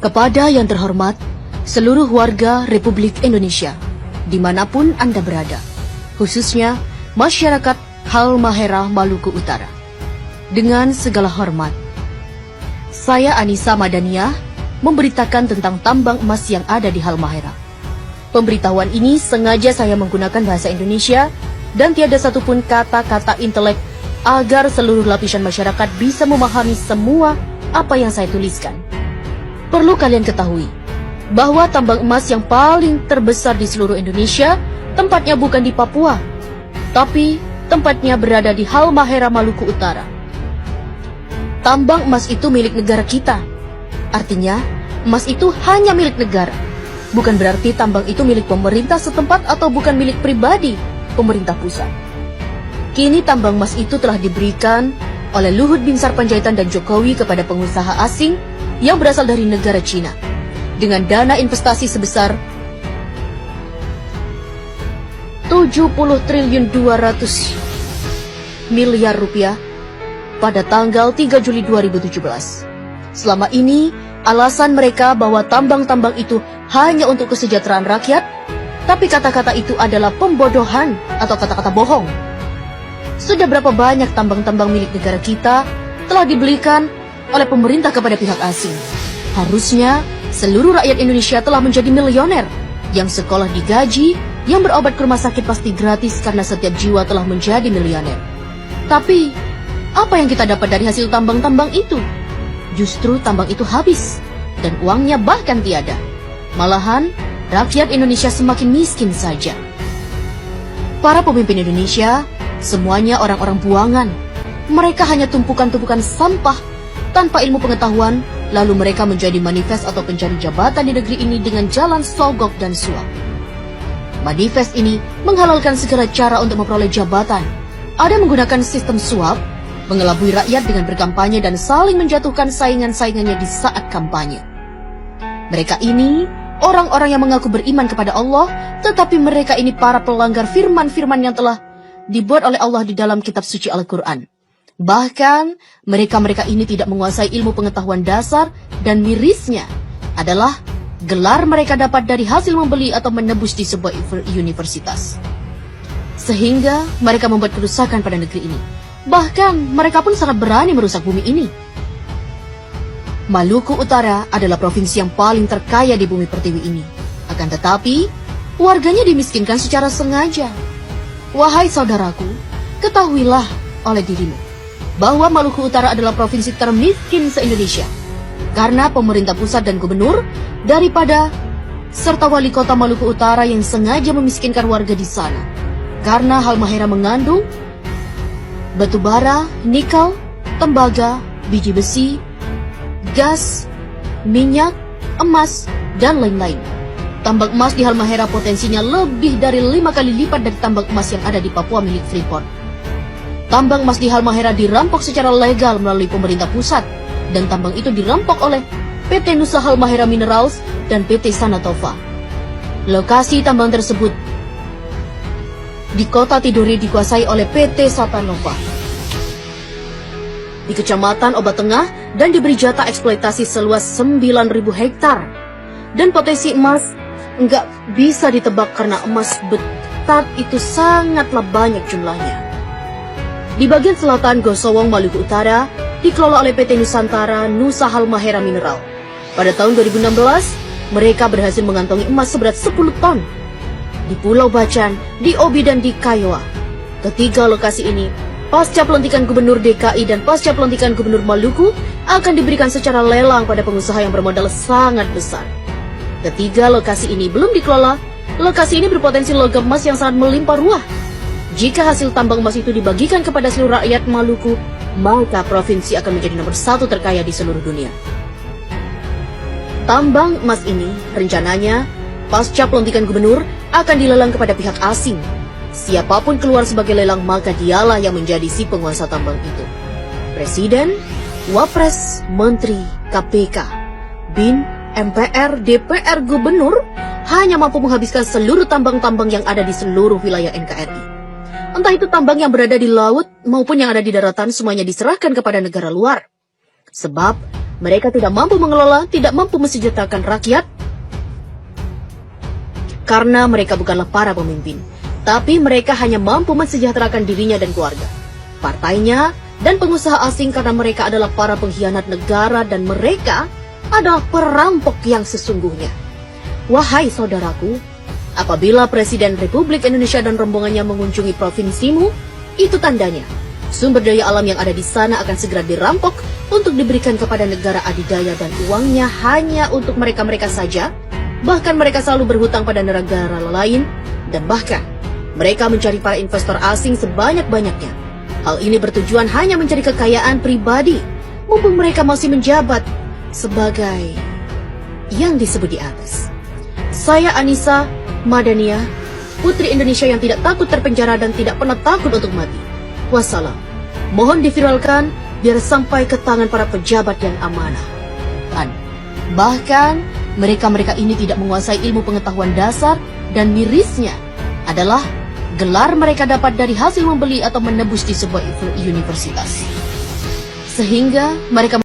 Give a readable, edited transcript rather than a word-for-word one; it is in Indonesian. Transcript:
Kepada yang terhormat, seluruh warga Republik Indonesia, dimanapun Anda berada, khususnya masyarakat Halmahera Maluku Utara. Dengan segala hormat, saya Anissa Madaniah memberitakan tentang tambang emas yang ada di Halmahera. Pemberitahuan ini sengaja saya menggunakan bahasa Indonesia dan tiada satupun kata-kata intelek agar seluruh lapisan masyarakat bisa memahami semua apa yang saya tuliskan. Perlu kalian ketahui bahwa tambang emas yang paling terbesar di seluruh Indonesia tempatnya bukan di Papua, tapi tempatnya berada di Halmahera Maluku Utara. Tambang emas itu milik negara kita. Artinya, emas itu hanya milik negara. Bukan berarti tambang itu milik pemerintah setempat atau bukan milik pribadi pemerintah pusat. Kini tambang emas itu telah diberikan oleh Luhut Binsar Panjaitan dan Jokowi kepada pengusaha asing yang berasal dari negara Cina dengan dana investasi sebesar 70 triliun 200 miliar rupiah pada tanggal 3 Juli 2017. Selama ini, alasan mereka bahwa tambang-tambang itu hanya untuk kesejahteraan rakyat, tapi kata-kata itu adalah pembodohan atau kata-kata bohong. Sudah berapa banyak tambang-tambang milik negara kita telah dibelikan oleh pemerintah kepada pihak asing. Harusnya seluruh rakyat Indonesia telah menjadi milioner, yang sekolah digaji, yang berobat ke rumah sakit pasti gratis karena setiap jiwa telah menjadi milioner. Tapi, apa yang kita dapat dari hasil tambang-tambang itu? Justru tambang itu habis, dan uangnya bahkan tiada. Malahan, rakyat Indonesia semakin miskin saja. Para pemimpin Indonesia, semuanya orang-orang buangan. Mereka hanya tumpukan-tumpukan sampah tanpa ilmu pengetahuan, lalu mereka menjadi manifest atau pencari jabatan di negeri ini dengan jalan sogok dan suap. Manifest ini menghalalkan segala cara untuk memperoleh jabatan. Ada menggunakan sistem suap, mengelabui rakyat dengan berkampanye dan saling menjatuhkan saingan-saingannya di saat kampanye. Mereka ini orang-orang yang mengaku beriman kepada Allah, tetapi mereka ini para pelanggar firman-firman yang telah dibuat oleh Allah di dalam kitab suci Al-Quran. Bahkan, mereka-mereka ini tidak menguasai ilmu pengetahuan dasar dan mirisnya adalah gelar mereka dapat dari hasil membeli atau menebus di sebuah universitas. Sehingga mereka membuat kerusakan pada negeri ini. Bahkan, mereka pun sangat berani merusak bumi ini. Maluku Utara adalah provinsi yang paling terkaya di bumi pertiwi ini. Akan tetapi, warganya dimiskinkan secara sengaja. Wahai saudaraku, ketahuilah oleh dirimu bahwa Maluku Utara adalah provinsi termiskin se-Indonesia karena pemerintah pusat dan gubernur daripada serta wali kota Maluku Utara yang sengaja memiskinkan warga di sana karena Halmahera mengandung batu bara, nikel, tembaga, biji besi, gas, minyak, emas, dan lain-lain. Tambang emas di Halmahera potensinya lebih dari 5 kali lipat dari tambang emas yang ada di Papua milik Freeport. Tambang emas di Halmahera dirampok secara legal melalui pemerintah pusat, dan tambang itu dirampok oleh PT Nusa Halmahera Minerals dan PT Sanatova. Lokasi tambang tersebut di kota Tidore dikuasai oleh PT Satanova di Kecamatan Obat Tengah dan diberi jatah eksploitasi seluas 9.000 hektar. Dan potensi emas nggak bisa ditebak karena emas betat itu sangatlah banyak jumlahnya. Di bagian selatan Gosowong, Maluku Utara, dikelola oleh PT Nusantara Nusa Halmahera Mineral. Pada tahun 2016, mereka berhasil mengantongi emas seberat 10 ton. Di Pulau Bacan, di Obi dan di Kiowa. Ketiga lokasi ini, pasca pelantikan Gubernur DKI dan pasca pelantikan Gubernur Maluku, akan diberikan secara lelang pada pengusaha yang bermodal sangat besar. Ketiga lokasi ini belum dikelola. Lokasi ini berpotensi logam emas yang sangat melimpah ruah. Jika hasil tambang emas itu dibagikan kepada seluruh rakyat Maluku, maka provinsi akan menjadi nomor 1 terkaya di seluruh dunia. Tambang emas ini rencananya pasca pelantikan gubernur akan dilelang kepada pihak asing. Siapapun keluar sebagai lelang, maka dialah yang menjadi si penguasa tambang itu. Presiden, Wapres, Menteri, KPK, BIN, MPR, DPR, Gubernur hanya mampu menghabiskan seluruh tambang-tambang yang ada di seluruh wilayah NKRI. Entah itu tambang yang berada di laut maupun yang ada di daratan, semuanya diserahkan kepada negara luar. Sebab Mereka tidak mampu mengelola, tidak mampu mensejahterakan rakyat, karena mereka bukanlah para pemimpin, tapi mereka hanya mampu mensejahterakan dirinya dan keluarga, partainya, dan pengusaha asing karena mereka adalah para pengkhianat negara dan mereka adalah perampok yang sesungguhnya. Wahai saudaraku, apabila Presiden Republik Indonesia dan rombongannya mengunjungi provinsimu, itu tandanya sumber daya alam yang ada di sana akan segera dirampok untuk diberikan kepada negara adidaya dan uangnya hanya untuk mereka-mereka saja. Bahkan mereka selalu berhutang pada negara lain, dan bahkan mereka mencari para investor asing sebanyak-banyaknya. Hal ini bertujuan hanya mencari kekayaan pribadi, mumpung mereka masih menjabat sebagai yang disebut di atas. Saya Anissa Madania, putri Indonesia yang tidak takut terpenjara dan tidak pernah takut untuk mati. Wassalam. Mohon diviralkan biar sampai ke tangan para pejabat yang amanah. Bahkan mereka-mereka ini tidak menguasai ilmu pengetahuan dasar, dan mirisnya adalah gelar mereka dapat dari hasil membeli atau menebus di sebuah universitas. Sehingga mereka